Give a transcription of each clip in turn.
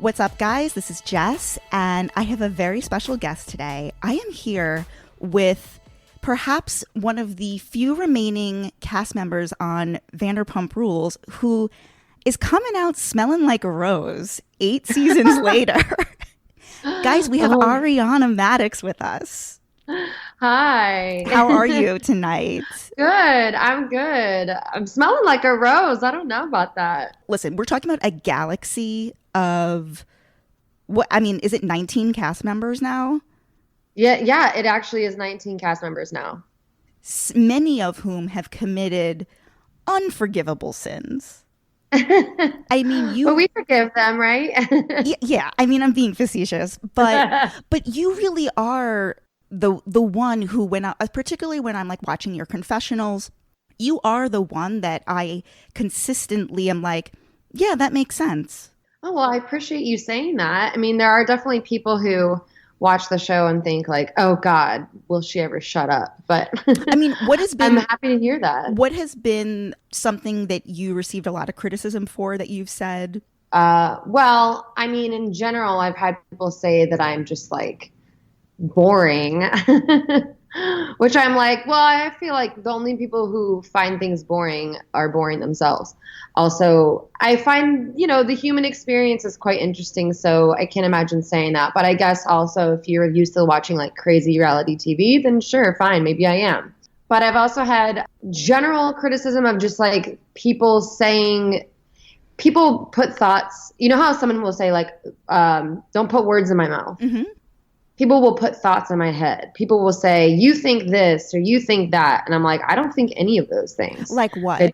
What's up, guys? This is Jess, and I have a very special guest today. I am here with perhaps one of the few remaining cast members on Vanderpump Rules who is coming out smelling like a rose 8 seasons later. Guys, we have Ariana Madix with us. Hi. How are you tonight? Good. I'm good. I'm smelling like a rose. I don't know about that. Listen, we're talking about a galaxy of is it 19 cast members now? Yeah, it actually is 19 cast members now. Many of whom have committed unforgivable sins. I mean, But we forgive them, right? Yeah. I mean, I'm being facetious, but you really are the one who, particularly when I'm like watching your confessionals, you are the one that I consistently am like, yeah, that makes sense. Oh, well, I appreciate you saying that. I mean, there are definitely people who watch the show and think like, oh God, will she ever shut up? But I mean, I'm happy to hear that. What has been something that you received a lot of criticism for that you've said? Well, I mean, in general, I've had people say that I'm just like boring, which I'm like, well, I feel like the only people who find things boring are boring themselves. Also, I find, the human experience is quite interesting, so I can't imagine saying that. But I guess also if you're used to watching like crazy reality TV, then sure, fine, maybe I am. But I've also had general criticism of just like people put thoughts, you know how someone will say like, don't put words in my mouth. Mm-hmm. People will put thoughts in my head. People will say, you think this or you think that. And I'm like, I don't think any of those things. Like what?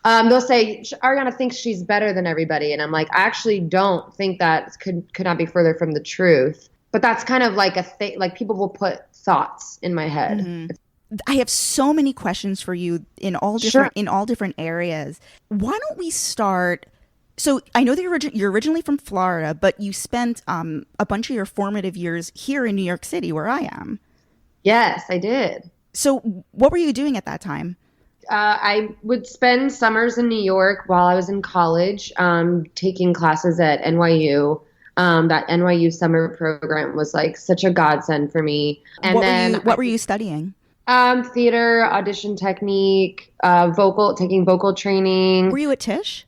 They'll say, Ariana thinks she's better than everybody. And I'm like, I actually don't think that could not be further from the truth. But that's kind of like a thing, like people will put thoughts in my head. Mm-hmm. I have so many questions for you in all different areas. Why don't we start? So I know that you're originally from Florida, but you spent a bunch of your formative years here in New York City, where I am. Yes, I did. So what were you doing at that time? I would spend summers in New York while I was in college, taking classes at NYU. That NYU summer program was like such a godsend for me. And what were you studying? Theater, audition technique, taking vocal training. Were you at Tisch?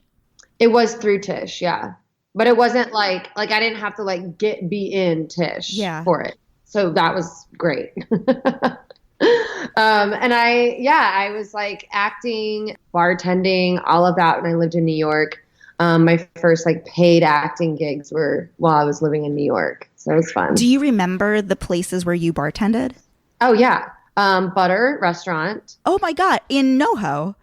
It was through Tisch, yeah. But it wasn't like I didn't have to like be in Tisch for it. So that was great. And I was like acting, bartending, all of that when I lived in New York. My first like paid acting gigs were while I was living in New York. So it was fun. Do you remember the places where you bartended? Oh yeah. Butter restaurant. Oh my God. In NoHo.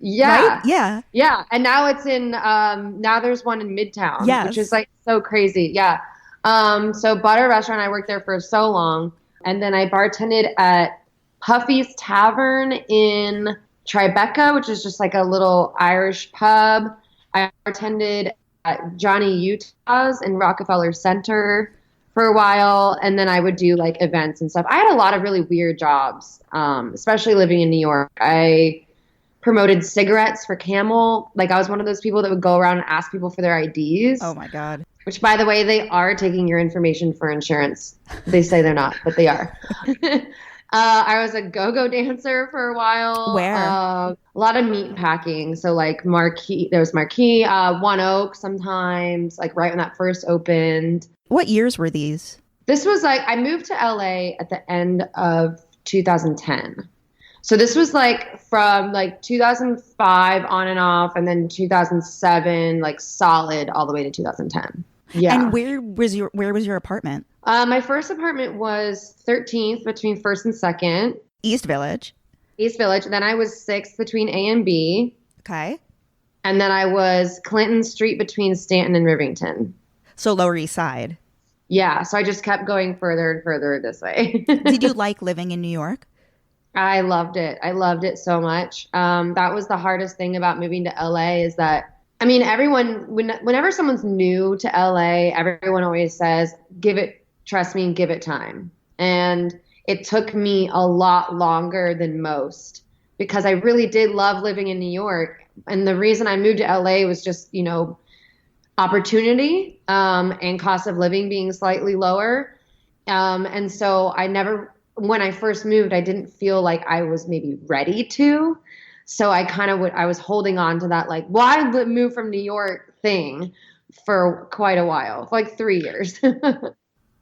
Yeah. Right? Yeah. Yeah. And now it's in, now there's one in Midtown, which is like so crazy. Yeah. So Butter Restaurant, I worked there for so long. And then I bartended at Puffy's Tavern in Tribeca, which is just like a little Irish pub. I bartended at Johnny Utah's in Rockefeller Center for a while. And then I would do like events and stuff. I had a lot of really weird jobs, especially living in New York. I promoted cigarettes for Camel. Like I was one of those people that would go around and ask people for their IDs. Oh my God. Which, by the way, they are taking your information for insurance. They say they're not, but they are. I was a go-go dancer for a while. Where? A lot of meat packing. So like there was Marquee, One Oak sometimes, like right when that first opened. What years were these? This was like, I moved to LA at the end of 2010. So this was like from like 2005 on and off, and then 2007, like solid all the way to 2010. Yeah. And where was your apartment? My first apartment was 13th between 1st and 2nd. East Village. Then I was 6th between A and B. Okay. And then I was Clinton Street between Stanton and Rivington. So Lower East Side. Yeah. So I just kept going further and further this way. Did you like living in New York? I loved it. I loved it so much. That was the hardest thing about moving to LA is that, I mean, whenever someone's new to LA, everyone always says, trust me and give it time. And it took me a lot longer than most because I really did love living in New York. And the reason I moved to LA was just, opportunity and cost of living being slightly lower. And so when I first moved, I didn't feel like I was maybe ready to. So I was holding on to that, like, well, I moved from New York thing for quite a while, like 3 years.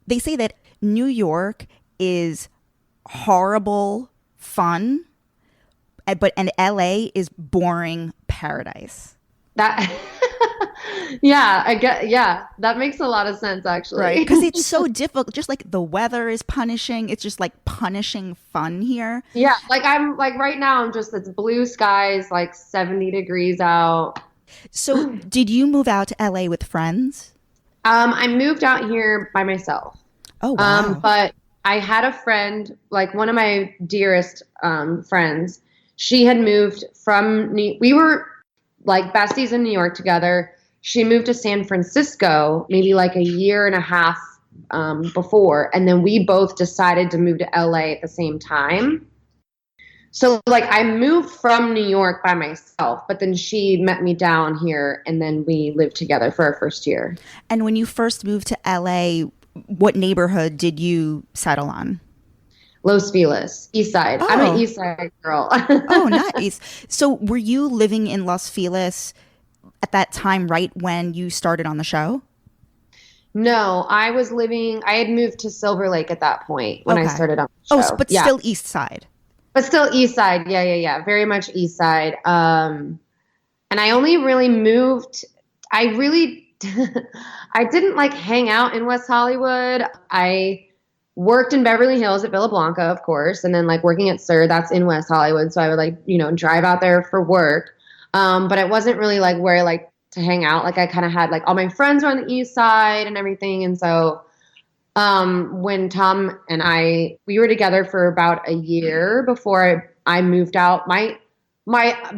They say that New York is horrible fun, and LA is boring paradise. That yeah, that makes a lot of sense, actually. Right, because it's so difficult. Just like the weather is punishing. It's just like punishing fun here. Yeah, like I'm like right now it's blue skies, like 70 degrees out. So did you move out to LA with friends? I moved out here by myself. Oh, wow. But I had a friend, like one of my dearest friends. She had moved we were like besties in New York together. She moved to San Francisco maybe like a year and a half before. And then we both decided to move to LA at the same time. So like I moved from New York by myself, but then she met me down here and then we lived together for our first year. And when you first moved to LA, what neighborhood did you settle on? Los Feliz, East Side. Oh. I'm an East Side girl. Oh, nice. So were you living in Los Feliz at that time right when you started on the show? No, I had moved to Silver Lake at that point when I started on the show. Oh, but still East Side. But still East Side. Yeah. Very much East Side. And I only really moved, I didn't like hang out in West Hollywood. I worked in Beverly Hills at Villa Blanca, of course, and then like working at SUR, that's in West Hollywood. So I would like, drive out there for work. But it wasn't really like where I like to hang out. Like I kind of had like all my friends were on the East Side and everything. And so when Tom and we were together for about a year before I moved out, my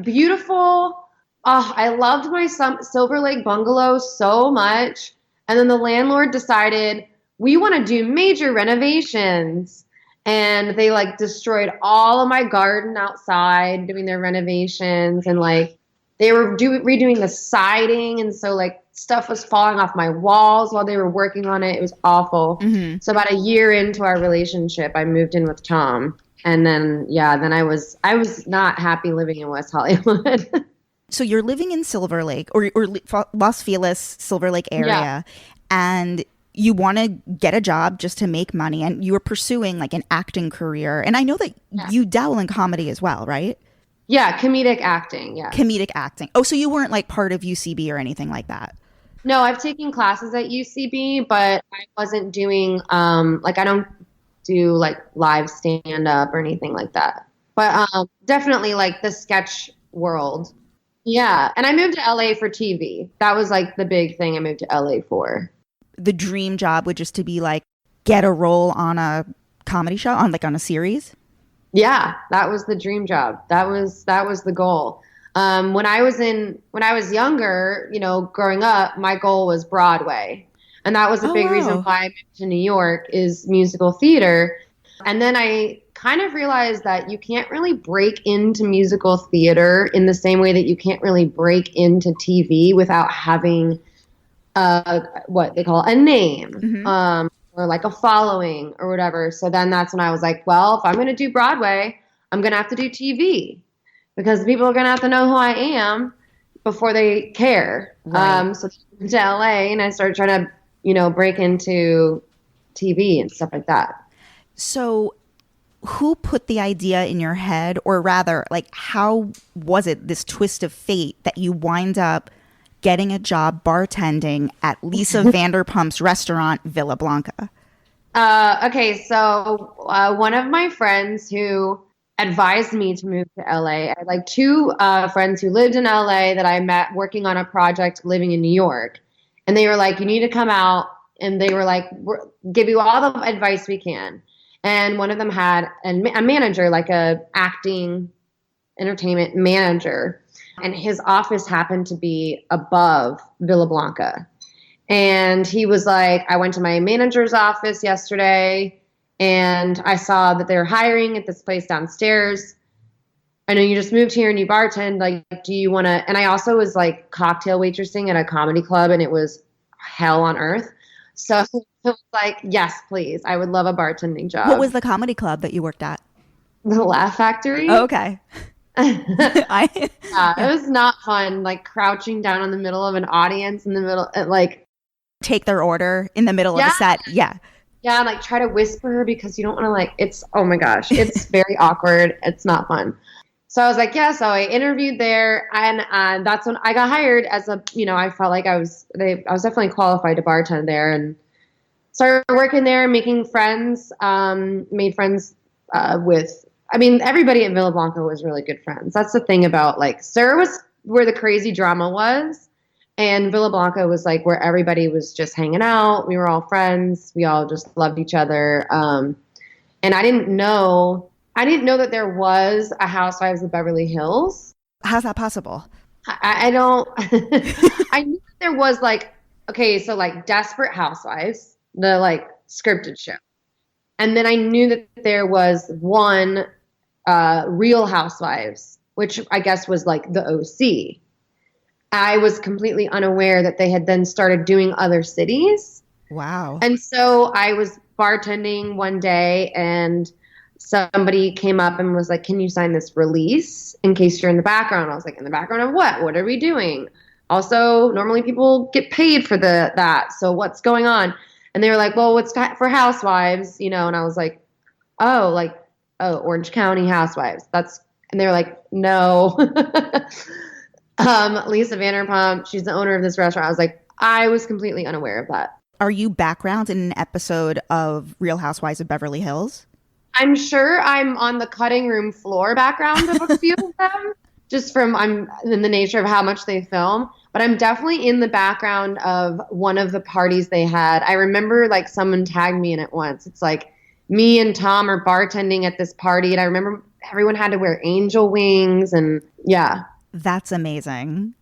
beautiful, I loved my Silver Lake bungalow so much. And then the landlord decided we want to do major renovations. And they like destroyed all of my garden outside doing their renovations. And like they were redoing the siding. And so like stuff was falling off my walls while they were working on it. It was awful. Mm-hmm. So about a year into our relationship, I moved in with Tom. And then, I was not happy living in West Hollywood. So you're living in Silver Lake or Los Feliz, Silver Lake area, and you want to get a job just to make money, and you were pursuing like an acting career. And I know that you dabble in comedy as well, right? Yeah, comedic acting, yeah. Comedic acting. Oh, so you weren't like part of UCB or anything like that? No, I've taken classes at UCB, but I wasn't doing, I don't do like live stand-up or anything like that. But definitely like the sketch world. Yeah, and I moved to LA for TV. That was like the big thing I moved to LA for. The dream job would just to be like get a role on a comedy show, on a series? Yeah, that was the dream job. That was the goal. When I was younger, growing up, my goal was Broadway. And that was a big reason why I moved to New York is musical theater. And then I kind of realized that you can't really break into musical theater in the same way that you can't really break into TV without having what they call a name, mm-hmm. Or like a following or whatever. So then that's when I was like, well, if I'm going to do Broadway, I'm going to have to do TV because people are going to have to know who I am before they care. Right. So I went to LA and I started trying to, break into TV and stuff like that. So who put the idea in your head, or rather, like, how was it this twist of fate that you wind up getting a job bartending at Lisa Vanderpump's restaurant, Villa Blanca? Okay, so one of my friends who advised me to move to LA, I had like two friends who lived in LA that I met working on a project living in New York. And they were like, you need to come out. And they were like, we'll give you all the advice we can. And one of them had a manager, like a acting entertainment manager. And his office happened to be above Villa Blanca. And he was like, I went to my manager's office yesterday and I saw that they were hiring at this place downstairs. I know you just moved here and you bartend. Like, do you want to? And I also was like cocktail waitressing at a comedy club, and it was hell on earth. So it was like, yes, please. I would love a bartending job. What was the comedy club that you worked at? The Laugh Factory. Oh, okay. Yeah, it was not fun. Like crouching down in the middle of an audience in the middle, like take their order in the middle of a set. Yeah. Yeah, like try to whisper because you don't want to like, it's, oh my gosh, it's very awkward. It's not fun. So I was like, yeah, so I interviewed there, and that's when I got hired as a, I felt like I was definitely qualified to bartend there, and started working there, making friends, made friends with, everybody at Villa Blanca was really good friends. That's the thing about like, SUR was where the crazy drama was, and Villa Blanca was like where everybody was just hanging out. We were all friends. We all just loved each other. And I didn't know that there was a Housewives of Beverly Hills. How's that possible? I don't. I knew that there was like, okay, so like Desperate Housewives, the like scripted show. And then I knew that there was one Real Housewives, which I guess was like the OC. I was completely unaware that they had then started doing other cities. Wow. And so I was bartending one day, and somebody came up and was like, can you sign this release in case you're in the background? I was like, in the background of what? What are we doing? Also, normally people get paid for that. So what's going on? And they were like, well, what's for Housewives? And I was like, oh, Orange County Housewives. And they were like, no. Lisa Vanderpump, she's the owner of this restaurant. I was completely unaware of that. Are you background in an episode of Real Housewives of Beverly Hills? I'm sure I'm on the cutting room floor background of a few of them, just from I'm in the nature of how much they film. But I'm definitely in the background of one of the parties they had. I remember like someone tagged me in it once. It's like me and Tom are bartending at this party, and I remember everyone had to wear angel wings, and yeah. That's amazing.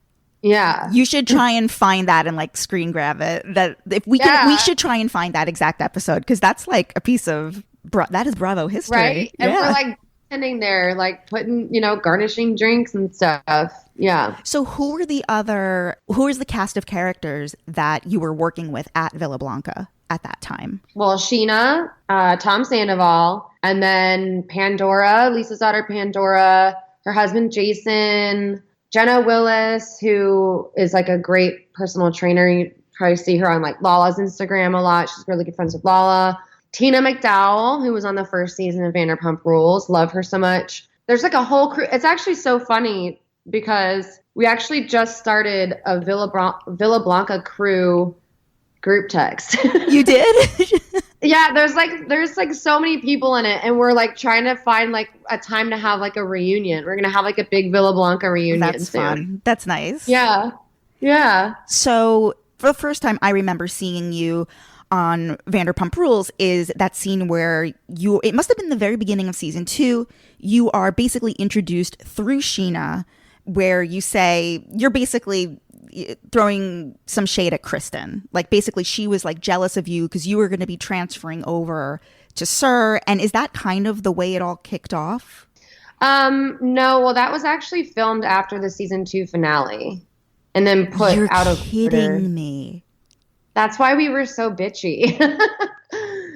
Yeah. You should try and find that and like screen grab it. That if we can, we should try and find that exact episode, because that's like a piece of that is Bravo history. Right. And we're like standing there, like putting, garnishing drinks and stuff. Yeah. So who is the cast of characters that you were working with at Villa Blanca at that time? Well, Sheena, Tom Sandoval, and then Pandora, Lisa's daughter Pandora, her husband Jason, Jenna Willis, who is like a great personal trainer. You probably see her on like Lala's Instagram a lot. She's really good friends with Lala. Tina McDowell, who was on the first season of Vanderpump Rules. Love her so much. There's like a whole crew. It's actually so funny because we actually just started a Villa Blanca crew group text. You did? Yeah, there's like so many people in it, and we're like trying to find like a time to have like a reunion. We're gonna have like a big Villa Blanca reunion. That's soon. Fun. That's nice. Yeah. So for the first time I remember seeing you on Vanderpump Rules is that scene where it must have been the very beginning of season 2. You are basically introduced through Sheena, where you say you're basically throwing some shade at Kristen. Like basically she was like jealous of you because you were going to be transferring over to SUR. And is that kind of the way it all kicked off? No, well, that was actually filmed after the season 2 finale and then put out of order. You're kidding me. That's why we were so bitchy.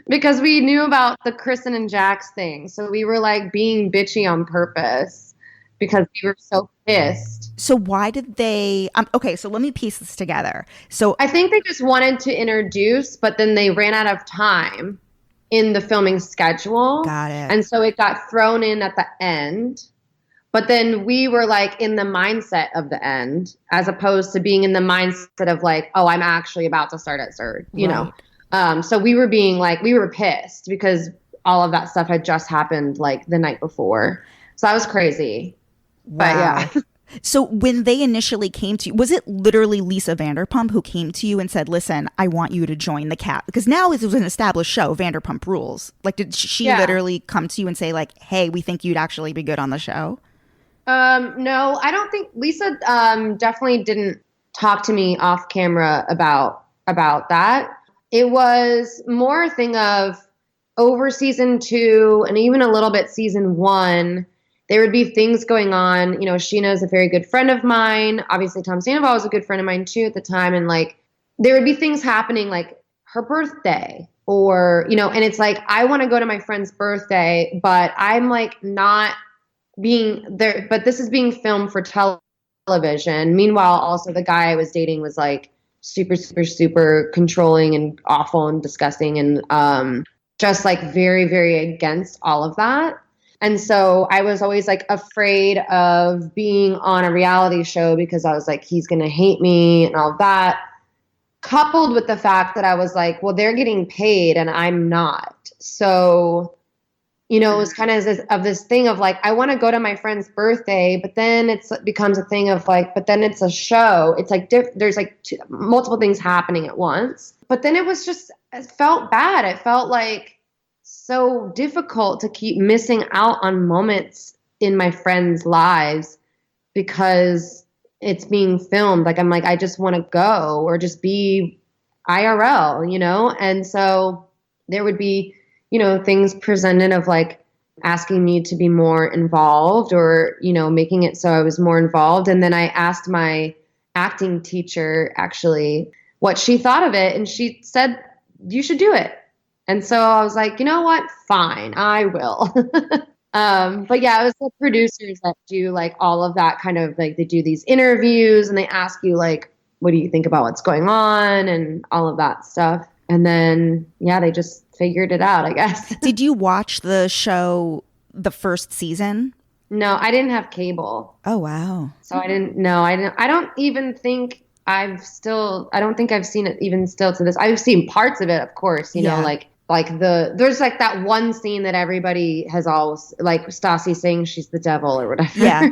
Because we knew about the Kristen and Jax thing. So we were like being bitchy on purpose because we were so pissed. So why did they okay, so let me piece this together. So I think they just wanted to introduce, but then they ran out of time in the filming schedule. Got it. And so it got thrown in at the end. But then we were like in the mindset of the end, as opposed to being in the mindset of like, oh, I'm actually about to start at SUR, you know? So we were being like, we were pissed because all of that stuff had just happened like the night before. So that was crazy. Wow. But yeah. So when they initially came to you, was it literally Lisa Vanderpump who came to you and said, listen, I want you to join the cast? Because now it was an established show, Vanderpump Rules. Like, did she literally come to you and say like, hey, we think you'd actually be good on the show? No, I don't think Lisa definitely didn't talk to me off camera about that. It was more a thing of over season 2 and even a little bit season 1. there would be things going on. You know, Sheena is a very good friend of mine. Obviously, Tom Sandoval was a good friend of mine too at the time. And like, there would be things happening like her birthday or, you know, and it's like, I want to go to my friend's birthday, but I'm like not being there, but this is being filmed for television. Meanwhile, also the guy I was dating was like super, super, super controlling and awful and disgusting and just like very, very against all of that. And so I was always like afraid of being on a reality show because I was like, he's going to hate me and all of that. Coupled with the fact that I was like, well, they're getting paid and I'm not. So, you know, it was kind of this thing of like, I want to go to my friend's birthday, but then it becomes a thing of like, but then it's a show. It's like, there's like multiple things happening at once. But then it was just, it felt bad. It felt like so difficult to keep missing out on moments in my friends' lives because it's being filmed. Like, I'm like, I just want to go or just be IRL, you know? And so there would be, you know, things presented of like asking me to be more involved or, you know, making it so I was more involved. And then I asked my acting teacher actually what she thought of it. And she said, you should do it. And so I was like, you know what? Fine, I will. But yeah, it was the producers that do like all of that kind of like, they do these interviews and they ask you like, what do you think about what's going on and all of that stuff. And then, yeah, they just figured it out, I guess. Did you watch the show, the first season? No, I didn't have cable. Oh, wow. So I don't think I've seen it even still to this. I've seen parts of it, of course, you know, there's like that one scene that everybody has always, like Stassi saying she's the devil or whatever. Yeah.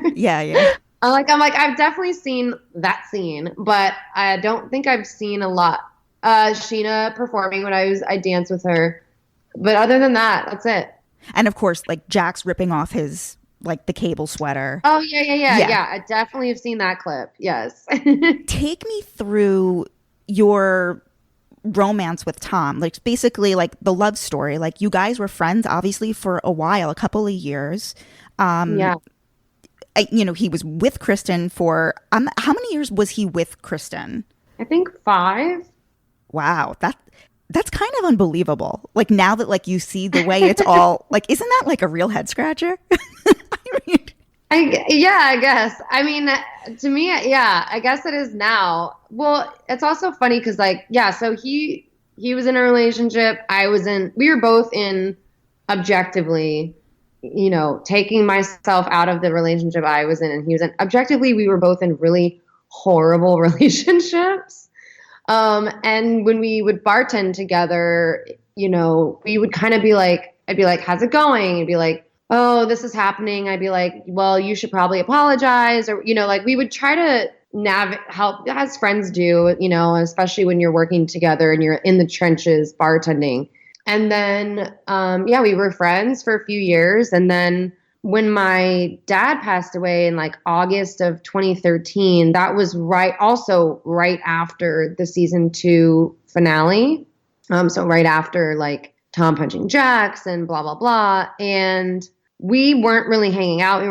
I'm like, I've definitely seen that scene, but I don't think I've seen a lot. Sheena performing when I danced with her. But other than that, that's it. And of course, like Jax ripping off his, like the cable sweater. Oh, yeah. I definitely have seen that clip. Yes. Take me through your romance with Tom. Like basically like the love story. Like you guys were friends obviously for a while, a couple of years. Yeah. You know, he was with Kristen for, how many years was he with Kristen? I think 5. Wow. That's kind of unbelievable. Like now that like you see the way it's all like, isn't that like a real head scratcher? I guess. I mean, to me, yeah, I guess it is now. Well, it's also funny because like, yeah, so he was in a relationship. We were both in objectively, you know, taking myself out of the relationship I was in and he was in. Objectively, we were both in really horrible relationships. And when we would bartend together, you know, we would kind of be like, I'd be like, how's it going? He'd be like, oh, this is happening. I'd be like, well, you should probably apologize. Or, you know, like we would try to help as friends do, you know, especially when you're working together and you're in the trenches bartending. And then, we were friends for a few years. And then when my dad passed away in like August of 2013, that was right after the season 2 finale. So right after like Tom punching Jax and blah, blah, blah. And we weren't really hanging out.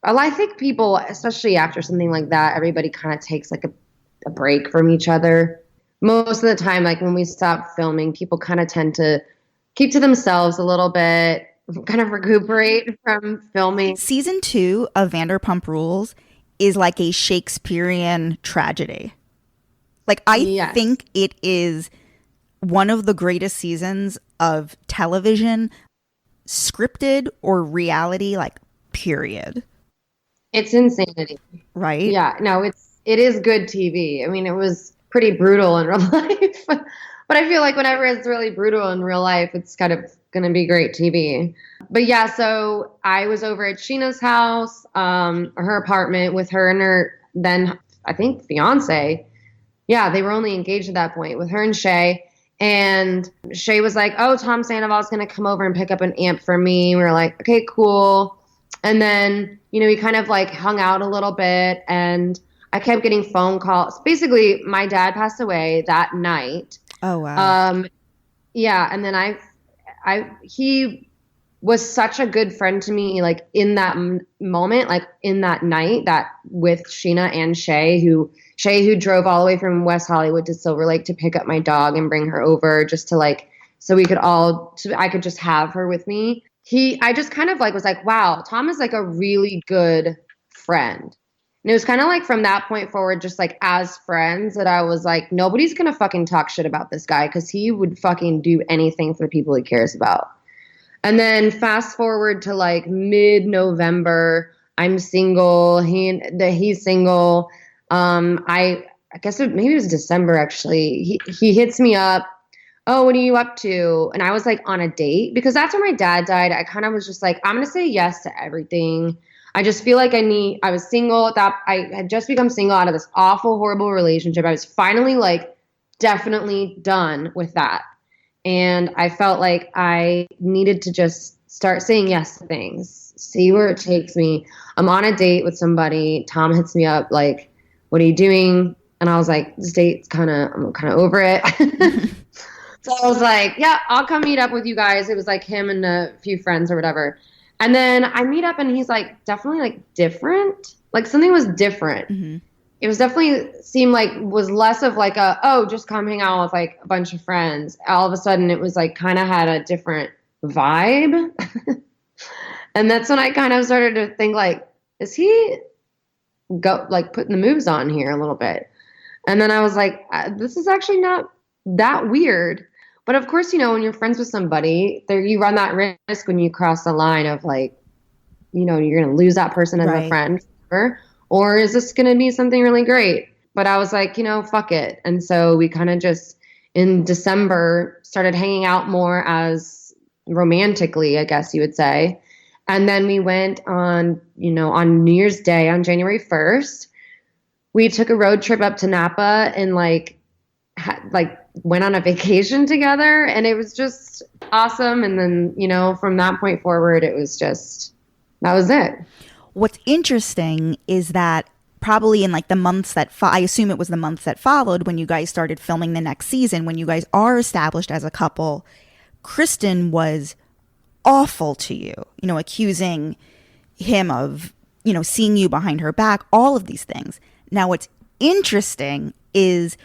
I think people, especially after something like that, everybody kind of takes like a break from each other. Most of the time, like when we stop filming, people kind of tend to keep to themselves a little bit, kind of recuperate from filming. Season 2 of Vanderpump Rules is like a Shakespearean tragedy. Like I think it is one of the greatest seasons of television, scripted or reality, like period. It's insanity. Right? Yeah. No, it is good TV. I mean, it was pretty brutal in real life. But I feel like whenever it's really brutal in real life, it's kind of going to be great TV. But yeah, so I was over at Sheena's house, her apartment with her and her then, I think, fiance. Yeah, they were only engaged at that point with her and Shay. And Shay was like, oh, Tom Sandoval's going to come over and pick up an amp for me. We were like, okay, cool. And then, you know, we kind of like hung out a little bit and I kept getting phone calls. Basically, my dad passed away that night. Oh, wow. Yeah. And then he was such a good friend to me, like in that moment, like in that night, that with Sheena and Shay who drove all the way from West Hollywood to Silver Lake to pick up my dog and bring her over just to like, so I could just have her with me. I just kind of like was like, wow, Tom is like a really good friend. And it was kind of like from that point forward, just like as friends, that I was like, nobody's going to fucking talk shit about this guy because he would fucking do anything for the people he cares about. And then fast forward to like mid-November, I'm single. He's single. I guess maybe it was December actually. He hits me up. Oh, what are you up to? And I was like on a date because after my dad died, I kind of was just like, I'm going to say yes to everything. I just feel like I was single at that. I had just become single out of this awful, horrible relationship. I was finally like definitely done with that. And I felt like I needed to just start saying yes to things, see where it takes me. I'm on a date with somebody. Tom hits me up like, what are you doing? And I was like, this date's I'm kind of over it. So I was like, yeah, I'll come meet up with you guys. It was like him and a few friends or whatever. And then I meet up and he's like definitely like different. Like something was different. Mm-hmm. It was definitely seemed like was less of like just come hang out with like a bunch of friends. All of a sudden it was like kind of had a different vibe. And that's when I kind of started to think like, is he putting the moves on here a little bit? And then I was like, this is actually not that weird. But of course, when you're friends with somebody, you run that risk when you cross the line of like, you're going to lose that person as a friend. Or is this going to be something really great? But I was like, fuck it. And so we kind of just in December started hanging out more as romantically, I guess you would say. And then we went on, on New Year's Day on January 1st, we took a road trip up to Napa and went on a vacation together, and it was just awesome. And then, from that point forward, it was just, that was it. What's interesting is that probably in like the months that I assume it was the months that followed when you guys started filming the next season, when you guys are established as a couple, Kristen was awful to you, accusing him of, seeing you behind her back, all of these things. Now, what's interesting is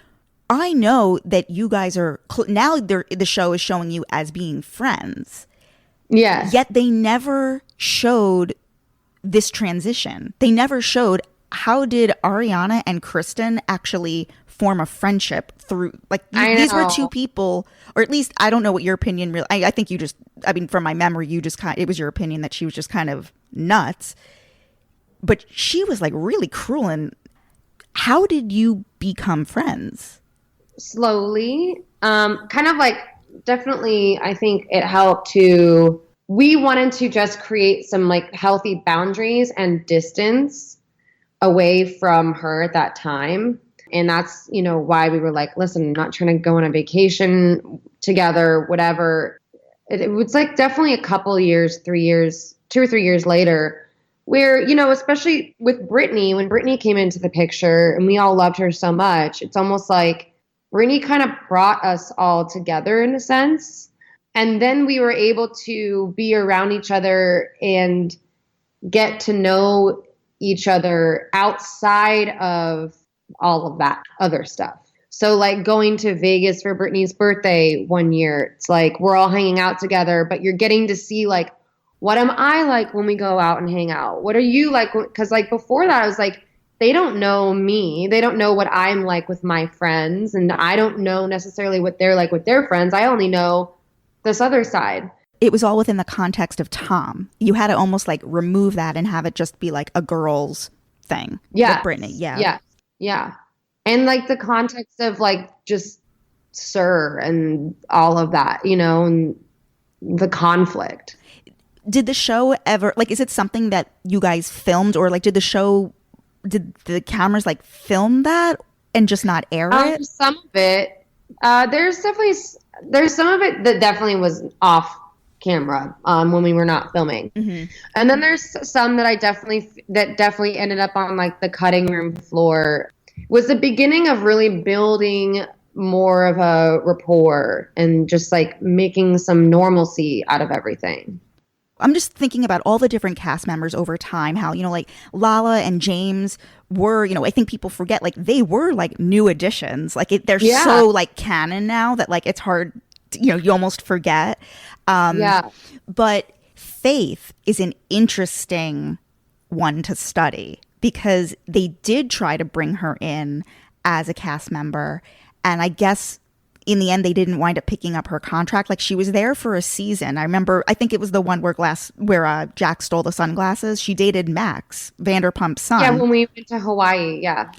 I know that you guys are now the show is showing you as being friends. Yes. Yet they never showed this transition. They never showed how did Ariana and Kristen actually form a friendship through these were two people, or at least I don't know what your opinion really. I think you just, from my memory, you just it was your opinion that she was just kind of nuts. But she was like really cruel. And how did you become friends? Slowly, kind of like definitely I think it helped we wanted to just create some like healthy boundaries and distance away from her at that time. And that's, why we were like, listen, I'm not trying to go on a vacation together, whatever. It was like definitely a couple years, 2 or 3 years later, where, especially with Brittany, when Brittany came into the picture and we all loved her so much, it's almost like Brittany kind of brought us all together in a sense. And then we were able to be around each other and get to know each other outside of all of that other stuff. So like going to Vegas for Brittany's birthday one year, it's like we're all hanging out together, but you're getting to see like, what am I like when we go out and hang out? What are you like? Because like before that, I was like, they don't know me. They don't know what I'm like with my friends. And I don't know necessarily what they're like with their friends. I only know this other side. It was all within the context of Tom. You had to almost like remove that and have it just be like a girl's thing. Yeah. With Brittany. Yeah. Yeah. Yeah. And like the context of like just SUR and all of that, and the conflict. Did the show ever, is it something that you guys filmed, or did the cameras film that and just not air it? Some of it. There's some of it that definitely was off camera when we were not filming. Mm-hmm. And then there's some that definitely ended up on the cutting room floor. It was the beginning of really building more of a rapport and just making some normalcy out of everything. I'm just thinking about all the different cast members over time, how, like Lala and James were, I think people forget, like they were like new additions. Like they're so like canon now that like it's hard, you almost forget. But Faith is an interesting one to study because they did try to bring her in as a cast member. And I guess in the end, they didn't wind up picking up her contract. Like she was there for a season. I think it was the one where Jack stole the sunglasses. She dated Max, Vanderpump's son. Yeah, when we went to Hawaii, yeah.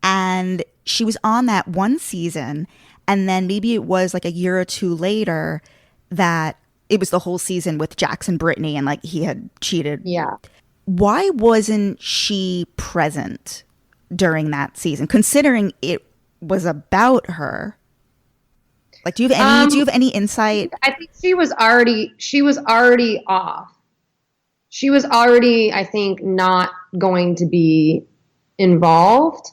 And she was on that one season. And then maybe it was like a year or two later that it was the whole season with Jax and Brittany and like he had cheated. Yeah. Why wasn't she present during that season, considering it was about her? Like, do you have any insight? I think she was already off. She was already, I think, not going to be involved.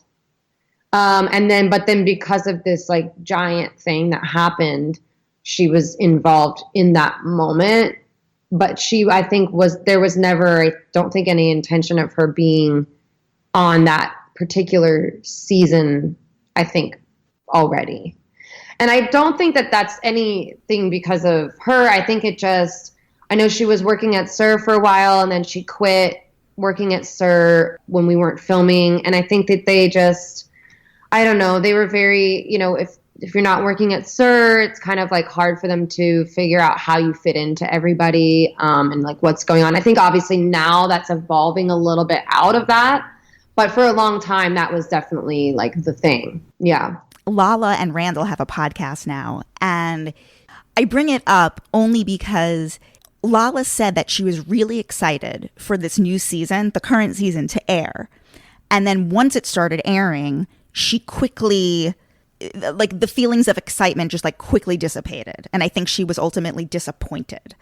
But then because of this like giant thing that happened, she was involved in that moment. But I think there was never, I don't think, any intention of her being on that particular season, I think, already. And I don't think that that's anything because of her. I think I know she was working at SUR for a while and then she quit working at SUR when we weren't filming. And I think that they I don't know, they were very, if you're not working at SUR, it's kind of like hard for them to figure out how you fit into everybody and like what's going on. I think obviously now that's evolving a little bit out of that. But for a long time, that was definitely like the thing. Yeah. Lala and Randall have a podcast now, and I bring it up only because Lala said that she was really excited for this new season, the current season, to air. And then once it started airing, she quickly, like the feelings of excitement just like quickly dissipated. And I think she was ultimately disappointed.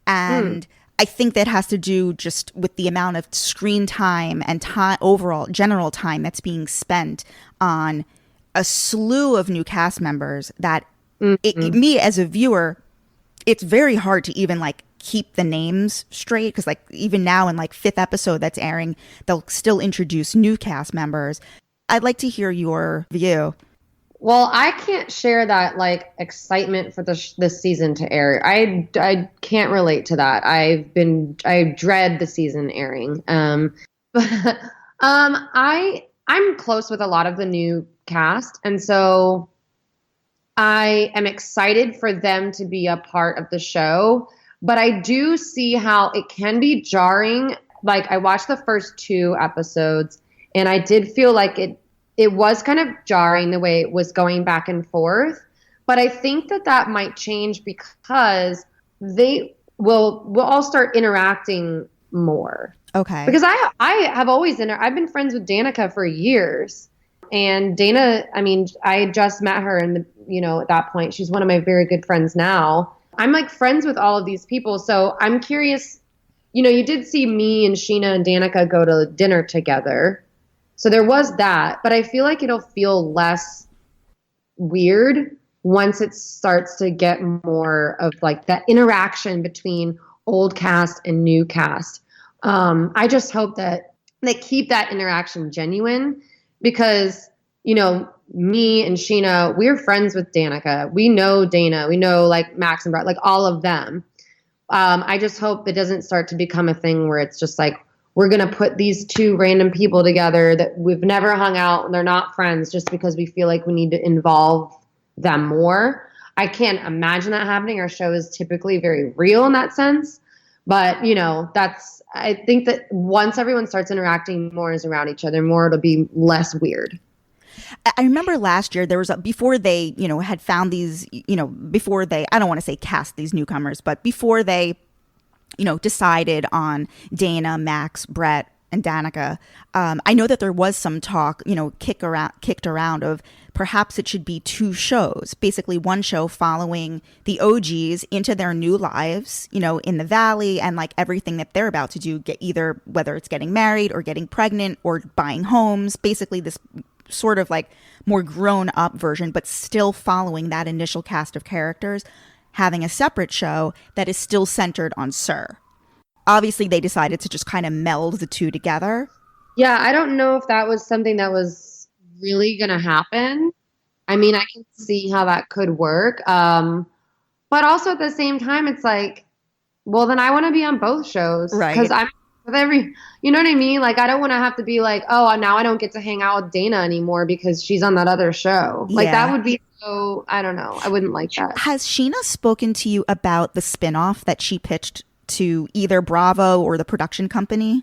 And I think that has to do just with the amount of screen time and overall general time that's being spent on a slew of new cast members that me as a viewer, it's very hard to even like keep the names straight because like even now in like 5th episode that's airing, they'll still introduce new cast members. I'd like to hear your view. Well, I can't share that like excitement for this season to air. I can't relate to that. I dread the season airing. But I'm close with a lot of the new cast, and so I am excited for them to be a part of the show. But I do see how it can be jarring. Like I watched the first 2 episodes, and I did feel like it was kind of jarring the way it was going back and forth. But I think that might change because they will all start interacting more. Okay. Because I have always I've been friends with Danica for years. And Dana, I mean, I just met her and at that point, she's one of my very good friends now. I'm like friends with all of these people. So I'm curious, you did see me and Sheena and Danica go to dinner together. So there was that, but I feel like it'll feel less weird once it starts to get more of like that interaction between old cast and new cast. I just hope that they keep that interaction genuine because, me and Sheena, we're friends with Danica. We know Dana. We know like Max and Brett, like all of them. I just hope it doesn't start to become a thing where it's just like, we're going to put these 2 random people together that we've never hung out and they're not friends just because we feel like we need to involve them more. I can't imagine that happening. Our show is typically very real in that sense. But, I think that once everyone starts interacting more as around each other more, it'll be less weird. I remember last year there was before they, had found these, before they, I don't want to say cast these newcomers, but before they, decided on Dana, Max, Brett, and Danica. I know that there was some talk, kicked around of perhaps it should be 2 shows, basically one show following the OGs into their new lives, in the Valley and like everything that they're about to do, get either whether it's getting married or getting pregnant or buying homes, basically this sort of like more grown up version, but still following that initial cast of characters, having a separate show that is still centered on SUR. obviously they decided to just kind of meld the two together. Yeah, I don't know if that was something that was really going to happen. I mean, I can see how that could work. But also at the same time, it's like, well, then I want to be on both shows. Right. Because I'm with you know what I mean? Like, I don't want to have to be like, oh, now I don't get to hang out with Dana anymore because she's on that other show. Like, that would be so, I don't know. I wouldn't like that. Has Sheena spoken to you about the spinoff that she pitched to either Bravo or the production company?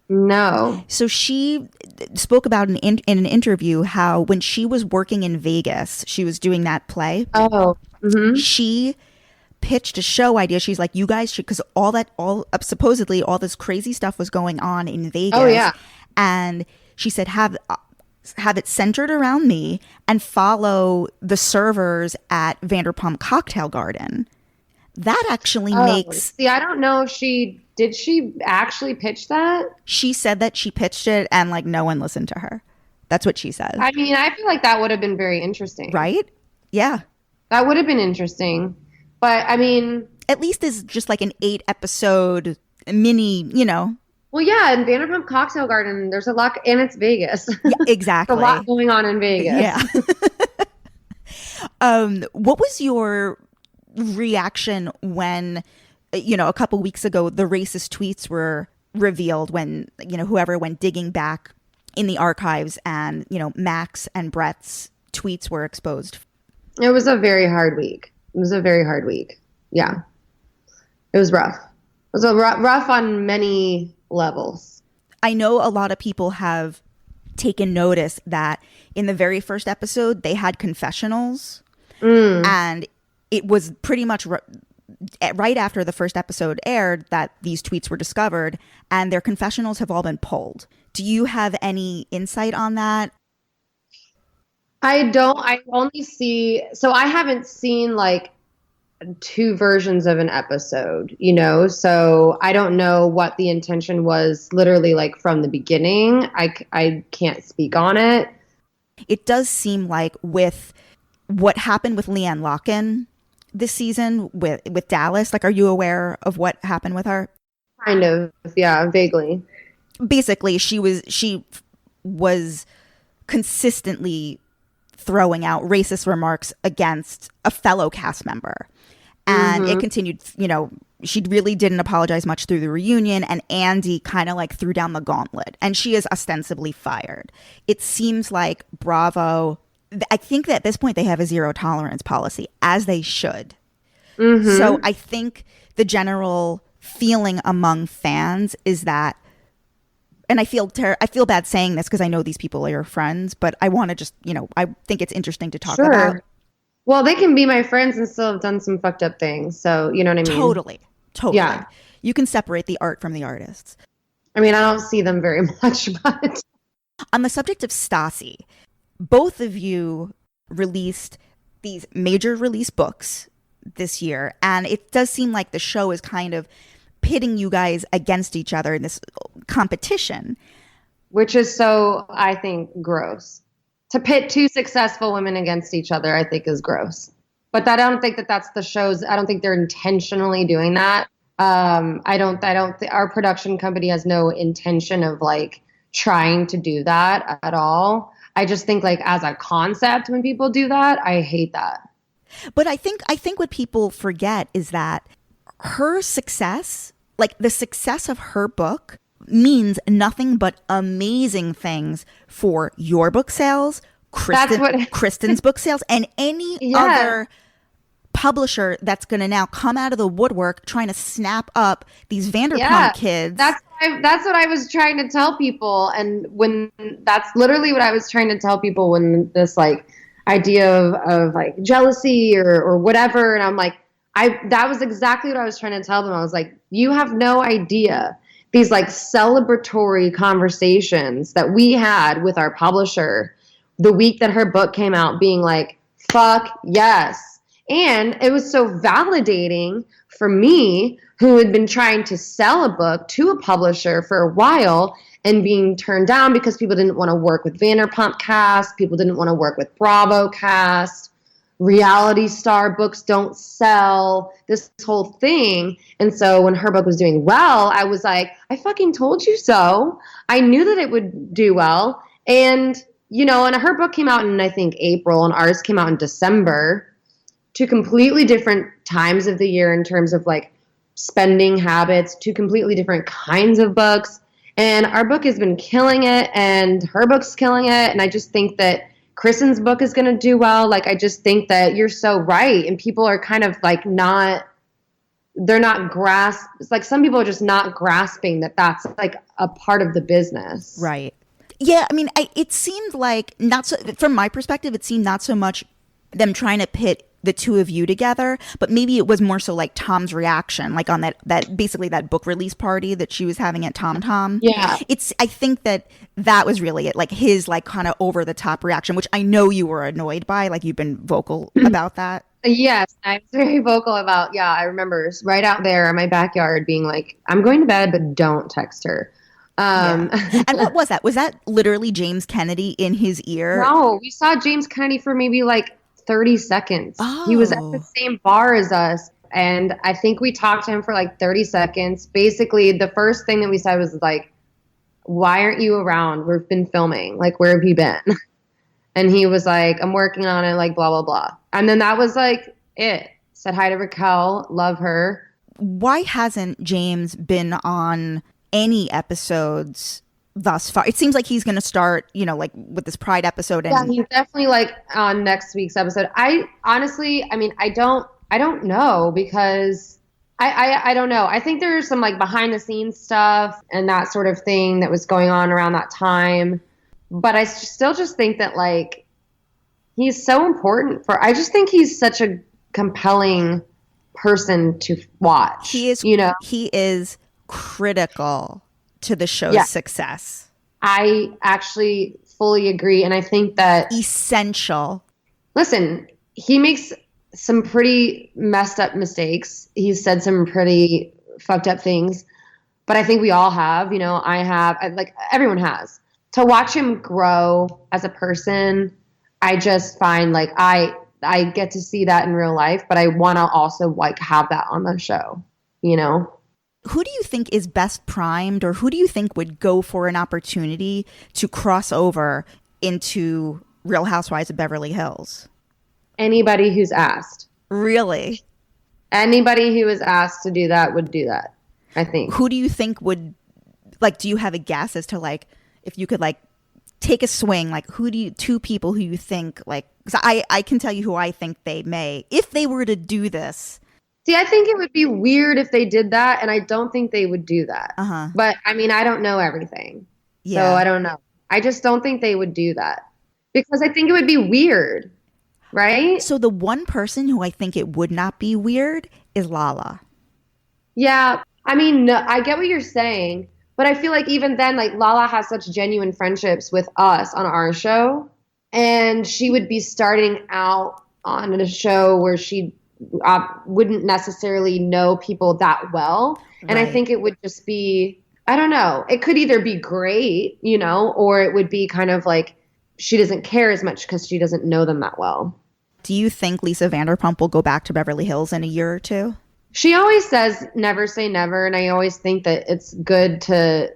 No. So she spoke about in an interview how when she was working in Vegas, she was doing that play. Oh. Mm-hmm. She pitched a show idea. She's like, you guys should, because supposedly all this crazy stuff was going on in Vegas. Oh, yeah. And she said, have it centered around me and follow the servers at Vanderpump Cocktail Garden. That actually makes... See, I don't know if did she actually pitch that? She said that she pitched it and like no one listened to her. That's what she said. I mean, I feel like that would have been very interesting. Right? Yeah. That would have been interesting. But I mean... At least it's just like an 8-episode mini, Well, yeah, in Vanderpump Cocktail Garden, there's a lot, and it's Vegas. Yeah, exactly. There's a lot going on in Vegas. Yeah. What was your reaction when, a couple weeks ago, the racist tweets were revealed when, whoever went digging back in the archives and, Max and Brett's tweets were exposed? It was a very hard week. Yeah. It was rough. It was rough on many levels. I know a lot of people have taken notice that in the very first episode, they had confessionals. And it was pretty much right after the first episode aired that these tweets were discovered, and their confessionals have all been pulled. Do you have any insight on that? I don't. I only see. So I haven't seen like 2 versions of an episode, so I don't know what the intention was literally like from the beginning. I can't speak on it. It does seem like with what happened with Leanne Locken this season with Dallas, like, are you aware of what happened with her? Kind of, yeah, vaguely. Basically, she was consistently throwing out racist remarks against a fellow cast member. And it continued, she really didn't apologize much through the reunion, and Andy kind of like threw down the gauntlet, and she is ostensibly fired. It seems like Bravo, I think that at this point they have a 0 tolerance policy, as they should. So I think the general feeling among fans is that, and I feel bad saying this because I know these people are your friends, but I want to just, I think it's interesting to talk about. Well, they can be my friends and still have done some fucked up things. So, you know what I mean? Totally. Yeah. You can separate the art from the artists. I mean, I don't see them very much, but... On the subject of Stassi, both of you released these major release books this year, and it does seem like the show is kind of pitting you guys against each other in this competition. Which is so, I think, gross. To pit 2 successful women against each other, I think is gross. But I don't think that's the show's. I don't think they're intentionally doing that. I don't. Our production company has no intention of like trying to do that at all. I just think like as a concept, when people do that, I hate that. But I think what people forget is that her success, like the success of her book, means nothing but amazing things for your book sales, Kristen's book sales, and any other publisher that's going to now come out of the woodwork trying to snap up these Vanderpump kids. That's what I was trying to tell people, and that's literally what I was trying to tell people when this like idea of like jealousy or whatever, and I'm like, that was exactly what I was trying to tell them. I was like, you have no idea these like celebratory conversations that we had with our publisher the week that her book came out, being like, fuck yes. And it was so validating for me, who had been trying to sell a book to a publisher for a while and being turned down because people didn't want to work with Vanderpump cast, people didn't want to work with Bravo cast. reality star books don't sell, this whole thing. And so when her book was doing well, I was like, I fucking told you so. I knew that it would do well. And, and her book came out in, I think, April, and ours came out in December. Two completely different times of the year in terms of like spending habits, two completely different kinds of books. And our book has been killing it, and her book's killing it. And I just think that Kristen's book is going to do well. Like, I just think that you're so right. And people are kind of like they're not it's like some people are just not grasping that that's like a part of the business. Right. Yeah. I mean, it seemed like not so, from my perspective, it seemed not so much them trying to pit the two of you together, but maybe it was more so like Tom's reaction, like on that basically that book release party that she was having at Tom. Yeah. I think that was really it, like his like kind of over the top reaction, which I know you were annoyed by, like you've been vocal about that. Yes, I was very vocal about, I remember right out there in my backyard being like, I'm going to bed, but don't text her. And what was that? Was that literally James Kennedy in his ear? No, we saw James Kennedy for maybe like 30 seconds. Oh. He was at the same bar as us, and I think we talked to him for like 30 seconds. Basically, the first thing that we said was like, why aren't you around? We've been filming. Like, where have you been? And he was like, I'm working on it, like, blah, blah, blah. And then that was like it. Said hi to Raquel, love her. Why hasn't James been on any episodes thus far? It seems like he's going to start, like with this Pride episode. Yeah, he's definitely like on next week's episode. I honestly, I don't know, because I don't know. I think there's some like behind the scenes stuff and that sort of thing that was going on around that time. But I still just think that like he's so important I just think he's such a compelling person to watch. He is, he is critical to the show's success. I actually fully agree. And I think that essential. Listen, he makes some pretty messed up mistakes. He's said some pretty fucked up things, but I think we all have, I have, like everyone has. To watch him grow as a person, I just find like I get to see that in real life, but I want to also like have that on the show, Who do you think is best primed, or who do you think would go for an opportunity to cross over into Real Housewives of Beverly Hills? Anybody who's asked. Really? Anybody who is asked to do that would do that, I think. Who do you think would, like, do you have a guess as to like, if you could like take a swing, like two people who you think like, because I can tell you who I think they may, if they were to do this. See, I think it would be weird if they did that, and I don't think they would do that. Uh-huh. But, I don't know everything. Yeah. So I don't know. I just don't think they would do that, because I think it would be weird, right? So the one person who I think it would not be weird is Lala. Yeah. No, I get what you're saying, but I feel like even then, like Lala has such genuine friendships with us on our show, and she would be starting out on a show where she wouldn't necessarily know people that well. And right. I think it would just be, I don't know, it could either be great, or it would be kind of like she doesn't care as much because she doesn't know them that well. Do you think Lisa Vanderpump will go back to Beverly Hills in a year or two? She always says never say never, and I always think that it's good to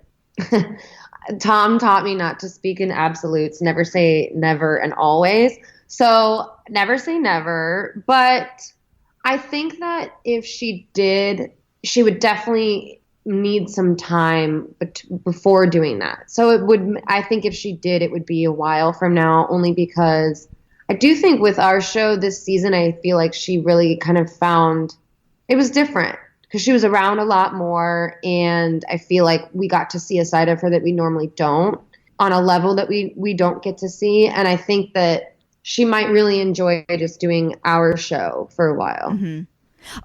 Tom taught me not to speak in absolutes, never say never and always. So never say never, but I think that if she did, she would definitely need some time before doing that. So I think if she did, it would be a while from now, only because I do think with our show this season, I feel like she really kind of found it was different because she was around a lot more. And I feel like we got to see a side of her that we normally don't, on a level that we don't get to see. And I think that she might really enjoy just doing our show for a while. Mm-hmm.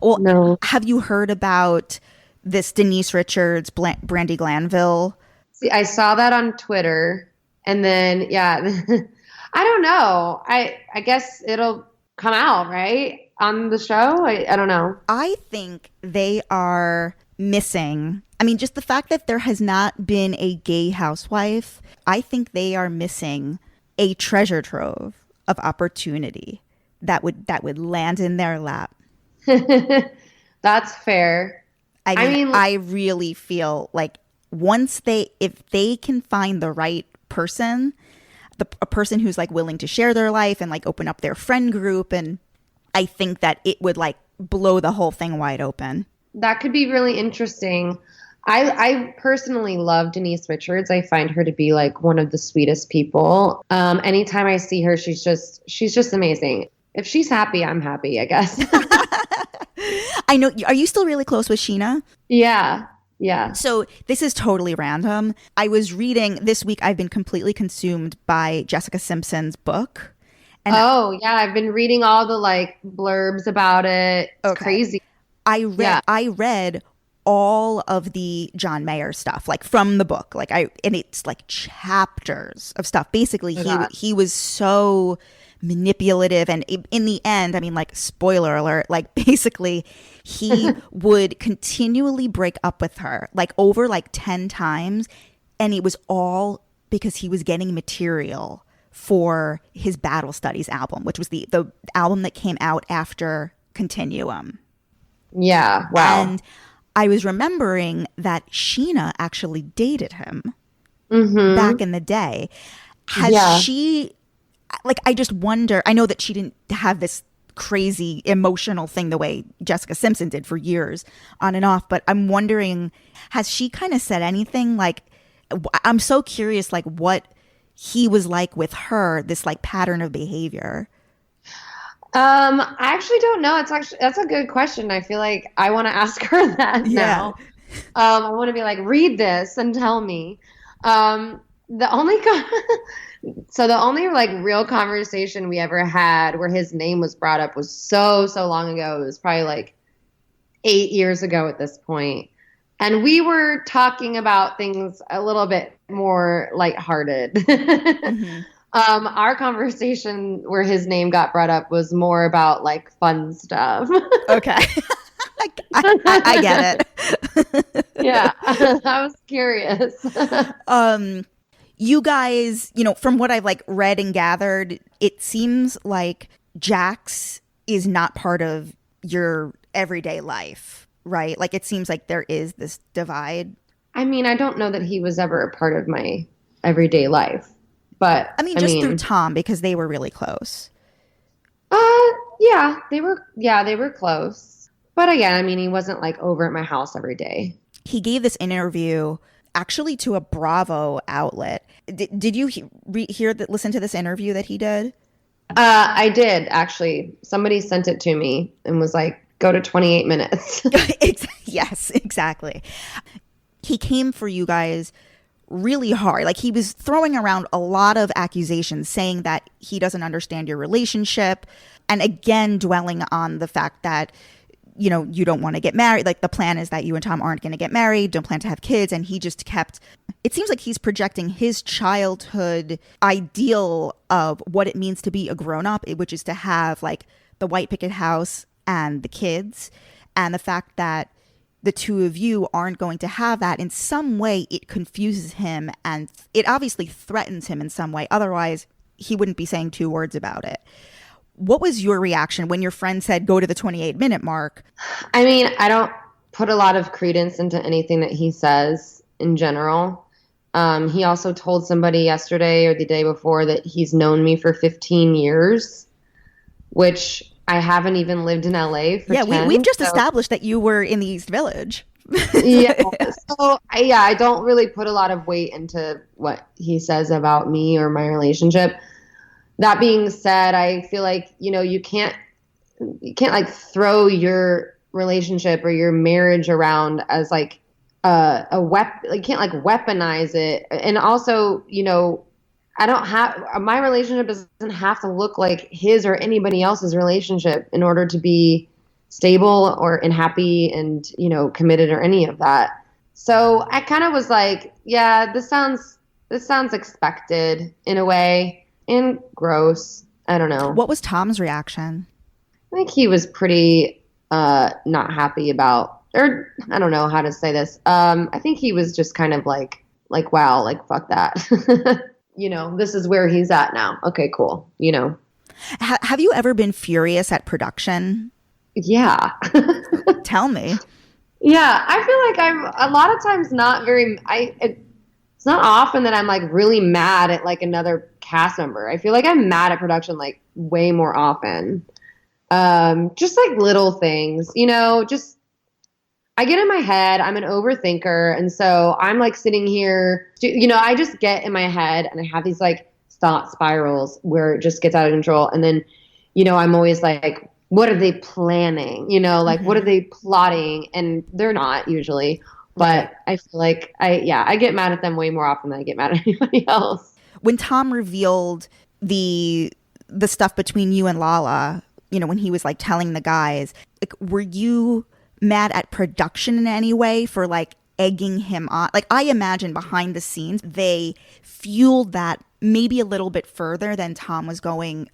Well, Have you heard about this Denise Richards, Brandi Glanville? See, I saw that on Twitter, and then, I don't know. I guess it'll come out, right? On the show? I don't know. I think they are missing. Just the fact that there has not been a gay housewife, I think they are missing a treasure trove of opportunity that would land in their lap. That's fair. I mean, I really feel like if they can find the right person, a person who's like willing to share their life and like open up their friend group, and I think that it would like blow the whole thing wide open. That could be really interesting. I personally love Denise Richards. I find her to be like one of the sweetest people. Anytime I see her, she's just amazing. If she's happy, I'm happy, I guess. I know. Are you still really close with Sheena? Yeah. Yeah. So this is totally random. I was reading this week. I've been completely consumed by Jessica Simpson's book. And I've been reading all the like blurbs about it. It's crazy. I read all of the John Mayer stuff, like from the book, and it's like chapters of stuff. Basically, he was so manipulative, and in the end, I mean, like, spoiler alert, like basically he would continually break up with her like over like 10 times, and it was all because he was getting material for his Battle Studies album, which was the album that came out after Continuum. Yeah. Wow. And I was remembering that Sheena actually dated him back in the day. Has she, like, I just wonder, I know that she didn't have this crazy emotional thing the way Jessica Simpson did for years on and off, but I'm wondering, has she kind of said anything? Like, I'm so curious, like, what he was like with her, this like pattern of behavior. I actually don't know. That's a good question. I feel like I want to ask her that now. I want to be like, read this and tell me. The only like real conversation we ever had where his name was brought up was so long ago. It was probably like 8 years ago at this point. And we were talking about things a little bit more lighthearted. Mm-hmm. Our conversation where his name got brought up was more about like fun stuff. Okay. I get it. Yeah. I was curious. You guys, from what I've like read and gathered, it seems like Jax is not part of your everyday life, right? Like, it seems like there is this divide. I mean, I don't know that he was ever a part of my everyday life. But I mean, through Tom, because they were really close. Yeah, they were close. But again, I mean, he wasn't like over at my house every day. He gave this interview actually to a Bravo outlet. Did you listen to this interview that he did? I did, actually. Somebody sent it to me and was like, go to 28 minutes. Yes, exactly. He came for you guys really hard. Like, he was throwing around a lot of accusations, saying that he doesn't understand your relationship, and again dwelling on the fact that you don't want to get married. Like, the plan is that you and Tom aren't going to get married, don't plan to have kids, and he just kept, it seems like he's projecting his childhood ideal of what it means to be a grown-up, which is to have like the white picket house and the kids, and the fact that the two of you aren't going to have that. In some way, it confuses him, and it obviously threatens him in some way. Otherwise, he wouldn't be saying 2 words about it. What was your reaction when your friend said, go to the 28-minute mark? I mean, I don't put a lot of credence into anything that he says in general. He also told somebody yesterday or the day before that he's known me for 15 years, which I haven't even lived in LA for 10. We've just established that you were in the East Village. Yeah. So, I don't really put a lot of weight into what he says about me or my relationship. That being said, I feel like, you can't like throw your relationship or your marriage around as like a weapon. You can't like weaponize it. And also, my relationship doesn't have to look like his or anybody else's relationship in order to be stable and happy and, committed or any of that. So I kind of was like, yeah, this sounds expected in a way and gross. I don't know. What was Tom's reaction? I think he was pretty not happy about, or I don't know how to say this. I think he was just kind of like, wow, like, fuck that. This is where he's at now. Okay, cool. Have you ever been furious at production? Yeah. Tell me. Yeah, I feel like I'm a lot of times not very. It's not often that I'm like really mad at like another cast member. I feel like I'm mad at production like way more often. Just like little things, just I get in my head. I'm an overthinker, and so I'm like sitting here. I just get in my head, and I have these like thought spirals where it just gets out of control, and then, I'm always like, what are they planning? Like, what are they plotting? And they're not usually, but I feel like I get mad at them way more often than I get mad at anybody else. When Tom revealed the stuff between you and Lala, when he was like telling the guys, like, were you mad at production in any way for like egging him on? Like, I imagine behind the scenes, they fueled that maybe a little bit further than Tom was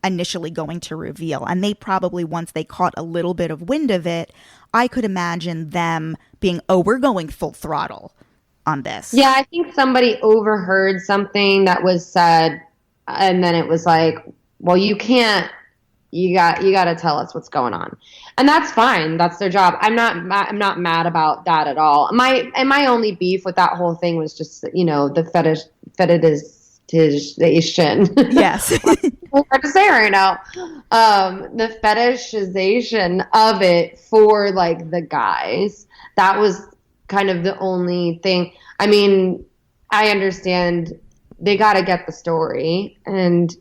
initially going to reveal. And they probably, once they caught a little bit of wind of it, I could imagine them being, we're going full throttle on this. Yeah, I think somebody overheard something that was said, and then it was like, well, you can't, you got to tell us what's going on. And that's fine. That's their job. I'm not mad about that at all. My only beef with that whole thing was just, the fetishization. Yes. It's hard to say right now. The fetishization of it for like the guys. That was kind of the only thing. I mean, I understand they got to get the story, and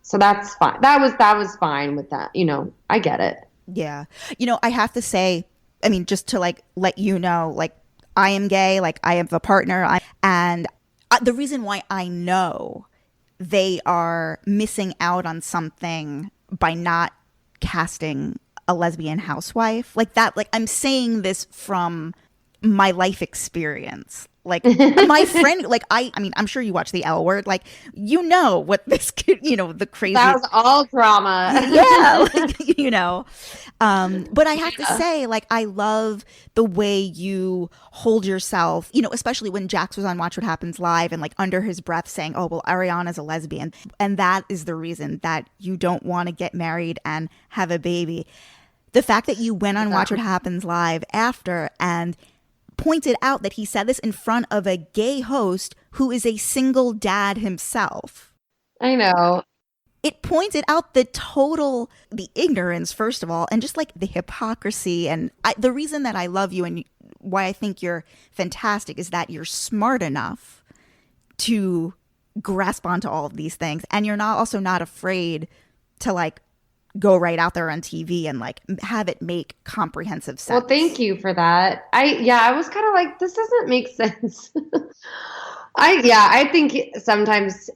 so that's fine. That was fine with that. I get it. Yeah. I have to say, I mean, just to like let you know, like, I am gay, like I have a partner, and the reason why I know they are missing out on something by not casting a lesbian housewife like that, like, I'm saying this from my life experience. Like, my friend, like, I mean, I'm sure you watch the L Word, like, what this kid, the crazy. That was all drama. Yeah. But I have to say, like, I love the way you hold yourself, especially when Jax was on Watch What Happens Live and like under his breath saying, oh, well, Ariana's a lesbian. And that is the reason that you don't want to get married and have a baby. The fact that you went on Watch What Happens Live after and pointed out that he said this in front of a gay host who is a single dad himself. I know. It pointed out the ignorance, first of all, and just like the hypocrisy. And the reason that I love you and why I think you're fantastic is that you're smart enough to grasp onto all of these things. And you're also not afraid to like go right out there on TV and like have it make comprehensive sense. Well, thank you for that. I was kind of like, this doesn't make sense. I think sometimes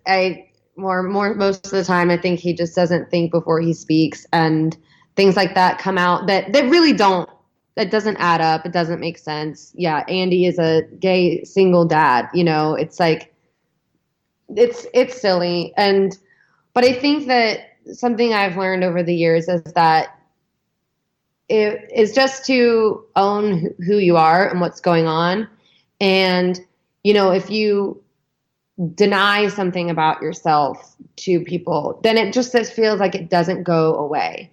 most of the time, I think he just doesn't think before he speaks, and things like that come out that really that doesn't add up. It doesn't make sense. Yeah. Andy is a gay single dad, it's like, it's silly. But I think that something I've learned over the years is that it is just to own who you are and what's going on. And, if you deny something about yourself to people, then it just feels like it doesn't go away,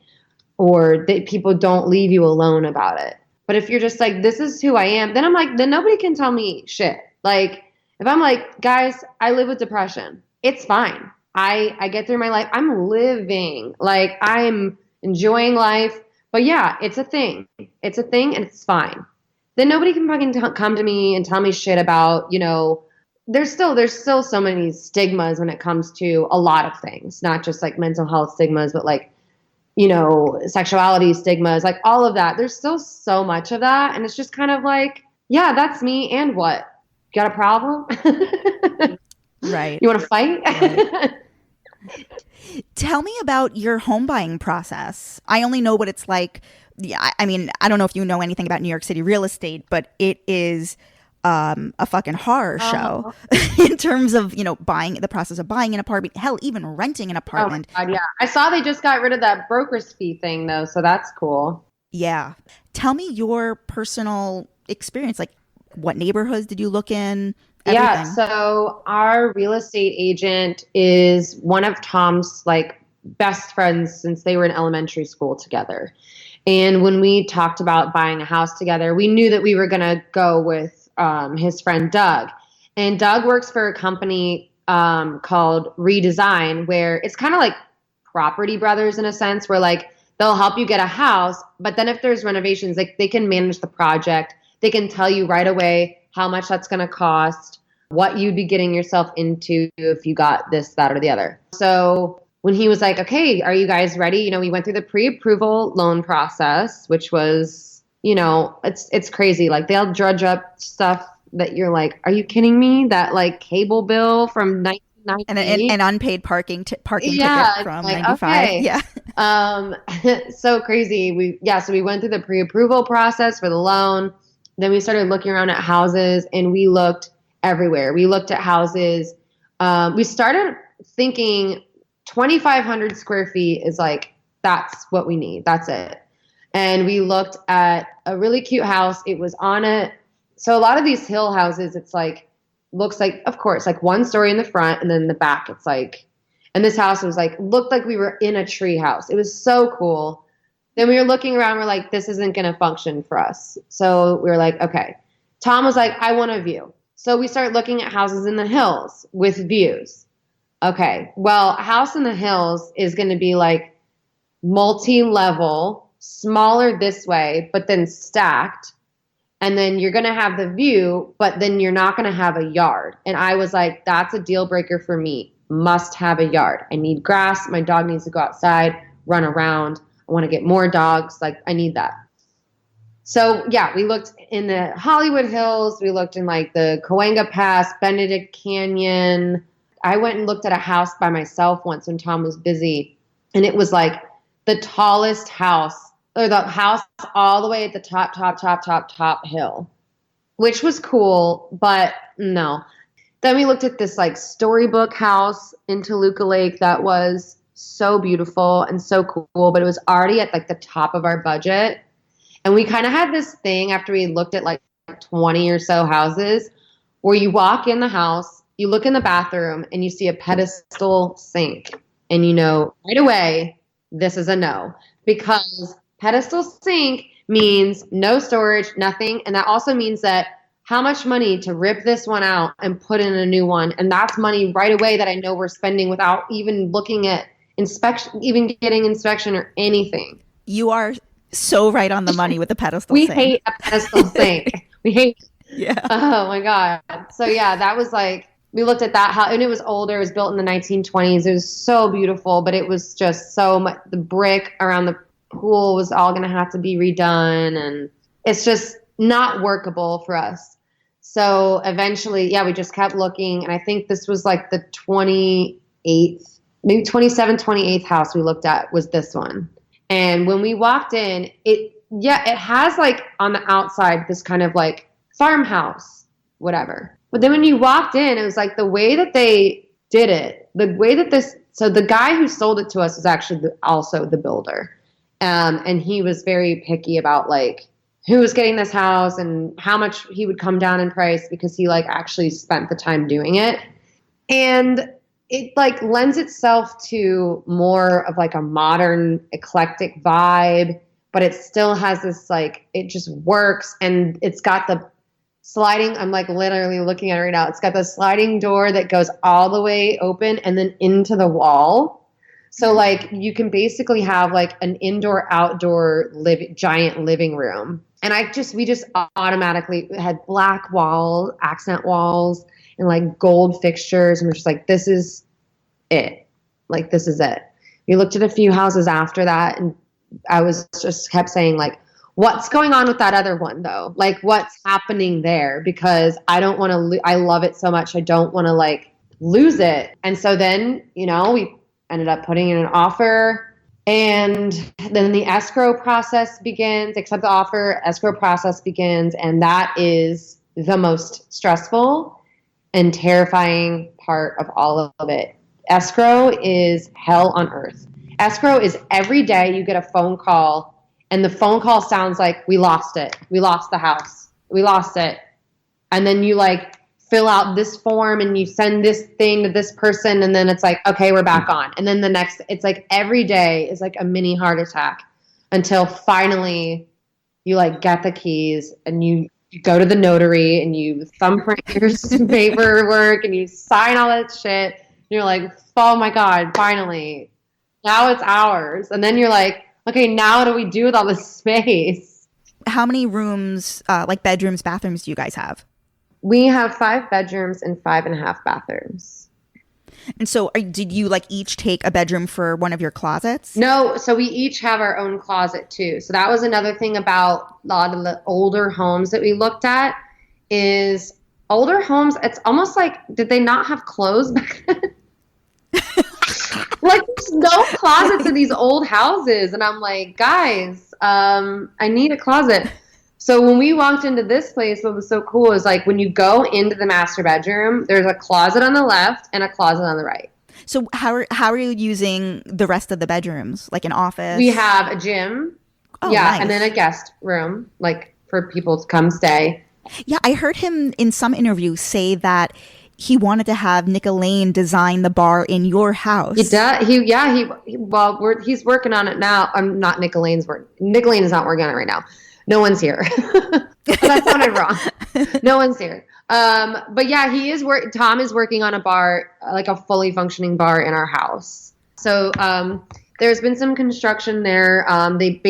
or that people don't leave you alone about it. But if you're just like, this is who I am, then I'm like, then nobody can tell me shit. Like, if I'm like, guys, I live with depression, it's fine. I get through my life. I'm living. Like, I'm enjoying life. But yeah, it's a thing. It's a thing, and it's fine. Then nobody can fucking come to me and tell me shit about, there's still so many stigmas when it comes to a lot of things, not just like mental health stigmas, but like, sexuality stigmas, like all of that. There's still so much of that. And it's just kind of like, yeah, that's me. And what? Got a problem? Right. You want to fight? Right. Tell me about your home buying process. I only know what it's like. Yeah, I mean, I don't know if you know anything about New York City real estate, but it is a fucking horror show in terms of, buying, the process of buying an apartment, hell, even renting an apartment. Oh my God, yeah. I saw they just got rid of that broker's fee thing though, so that's cool. Yeah. Tell me your personal experience. Like, what neighborhoods did you look in? Everything. Yeah, so our real estate agent is one of Tom's like best friends since they were in elementary school together. And when we talked about buying a house together, we knew that we were going to go with his friend Doug. And Doug works for a company called Redesign, where it's kind of like Property Brothers in a sense, where like they'll help you get a house, but then if there's renovations, like they can manage the project. They can tell you right away how much that's going to cost, what you'd be getting yourself into if you got this, that, or the other. So when he was like, okay, are you guys ready? You know, we went through the pre-approval loan process, which was, you know, it's crazy. Like they'll drudge up stuff that you're like, are you kidding me? That like cable bill from 1998 and unpaid parking ticket from like, 95. Okay. Yeah. So crazy. So we went through the pre-approval process for the loan. Then we started looking around at houses, and we looked everywhere. We looked at houses. We started thinking 2,500 square feet is like, that's what we need. That's it. And we looked at a really cute house. It was so a lot of these hill houses, it's like, looks like, of course, like one story in the front, and then in the back, it's like, and this house was like, looked like we were in a tree house. It was so cool. Then we were looking around, we're like, this isn't going to function for us. So we were like, okay. Tom was like, I want a view. So we started looking at houses in the hills with views. Okay, well, a house in the hills is going to be like multi-level, smaller this way, but then stacked. And then you're going to have the view, but then you're not going to have a yard. And I was like, that's a deal breaker for me. Must have a yard. I need grass. My dog needs to go outside, run around. I want to get more dogs. Like, I need that. So yeah, we looked in the Hollywood Hills. We looked in like the Cahuenga Pass, Benedict Canyon. I went and looked at a house by myself once when Tom was busy, and it was like the tallest house, or the house all the way at the top hill, which was cool, but no. Then we looked at this like storybook house in Toluca Lake that was so beautiful and so cool, but it was already at like the top of our budget. And we kind of had this thing after we looked at like 20 or so houses where you walk in the house, you look in the bathroom, and you see a pedestal sink. And you know right away, this is a no. Because pedestal sink means no storage, nothing. And that also means that how much money to rip this one out and put in a new one. And that's money right away that I know we're spending without even looking at inspection, even getting inspection or anything. You are so right on the money with the pedestal sink. We hate a pedestal sink. We hate. Yeah. Oh my God. So yeah, that was like, we looked at that house, and it was older. It was built in the 1920s. It was so beautiful, but it was just so much. The brick around the pool was all going to have to be redone, and it's just not workable for us. So eventually, yeah, we just kept looking, and I think this was like the 28th, maybe 27th, 28th house we looked at was this one. And when we walked in, it has like on the outside this kind of like farmhouse, whatever. But then when you walked in, it was like the way that they did it, the way that so the guy who sold it to us was actually also the builder. And he was very picky about like who was getting this house and how much he would come down in price, because he like actually spent the time doing it. And it like lends itself to more of like a modern eclectic vibe, but it still has this like, it just works. And it's got the sliding, I'm like literally looking at it right now. It's got the sliding door that goes all the way open and then into the wall. So like you can basically have like an indoor outdoor giant living room. And we just automatically had black walls, accent walls, and like gold fixtures. And we're just like, this is it. Like, this is it. We looked at a few houses after that, and I was just kept saying like, what's going on with that other one though? Like, what's happening there? Because I don't want to, I love it so much. I don't want to like lose it. And so then, you know, we ended up putting in an offer, and then the escrow process begins, accept the offer, escrow process begins. And that is the most stressful and terrifying part of all of it. Escrow is hell on earth. Escrow is every day you get a phone call, and the phone call sounds like, we lost it. We lost the house. We lost it. And then you like fill out this form and you send this thing to this person. And then it's like, okay, we're back on. And then the next, it's like every day is like a mini heart attack until finally you like get the keys and you go to the notary and you thumbprint your paperwork and you sign all that shit. And you're like, oh my God, finally. Now it's ours. And then you're like, okay, now what do we do with all this space? How many rooms, like bedrooms, bathrooms do you guys have? We have 5 bedrooms and 5.5 bathrooms. And so did you like each take a bedroom for one of your closets? No, so we each have our own closet too. So that was another thing about a lot of the older homes that we looked at is older homes, it's almost like, did they not have clothes back then? Like there's no closets in these old houses. And I'm like, guys, I need a closet. So when we walked into this place, what was so cool is like when you go into the master bedroom, there's a closet on the left and a closet on the right. So how are you using the rest of the bedrooms? Like an office? We have a gym. Oh, yeah. nice. And then a guest room, like for people to come stay. Yeah. I heard him in some interview say that he wanted to have Nick Elaine design the bar in your house. He does. He's working on it now. I'm not Nick Elaine's work. Nick Elaine is not working on it right now. No one's here. That sounded wrong. No one's here. But yeah, Tom is working on a bar, like a fully functioning bar in our house. So there's been some construction there. They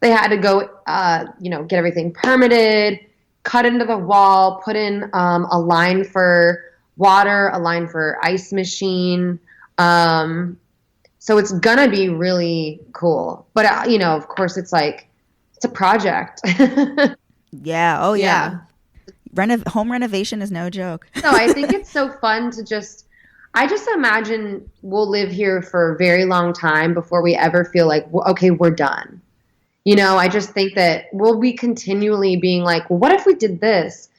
had to go, get everything permitted, cut into the wall, put in a line for water, a line for ice machine. So it's gonna be really cool. But of course, it's like it's a project. Yeah. Oh yeah. Home renovation is no joke. So I think it's so fun to I just imagine we'll live here for a very long time before we ever feel like, okay, we're done. I just think that we'll be continually being like, well, what if we did this?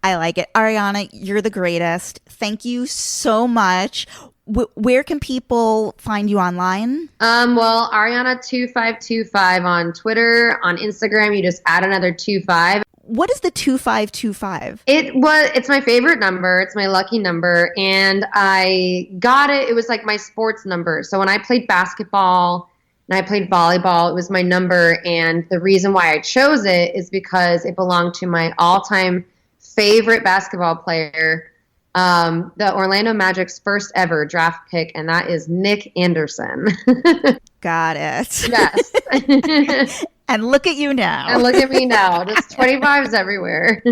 I like it. Ariana, you're the greatest. Thank you so much. Where can people find you online? Well, Ariana2525 on Twitter. On Instagram, you just add another 25. What is the 2525? It's my favorite number. It's my lucky number. And I got it. It was like my sports number. So when I played basketball and I played volleyball, it was my number. And the reason why I chose it is because it belonged to my all-time favorite basketball player, the Orlando Magic's first ever draft pick, and that is Nick Anderson. Got it. Yes. And look at you now. And look at me now. Just 25s everywhere.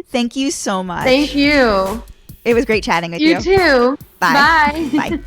Thank you so much. Thank you. It was great chatting with you. You too. Bye. Bye. Bye.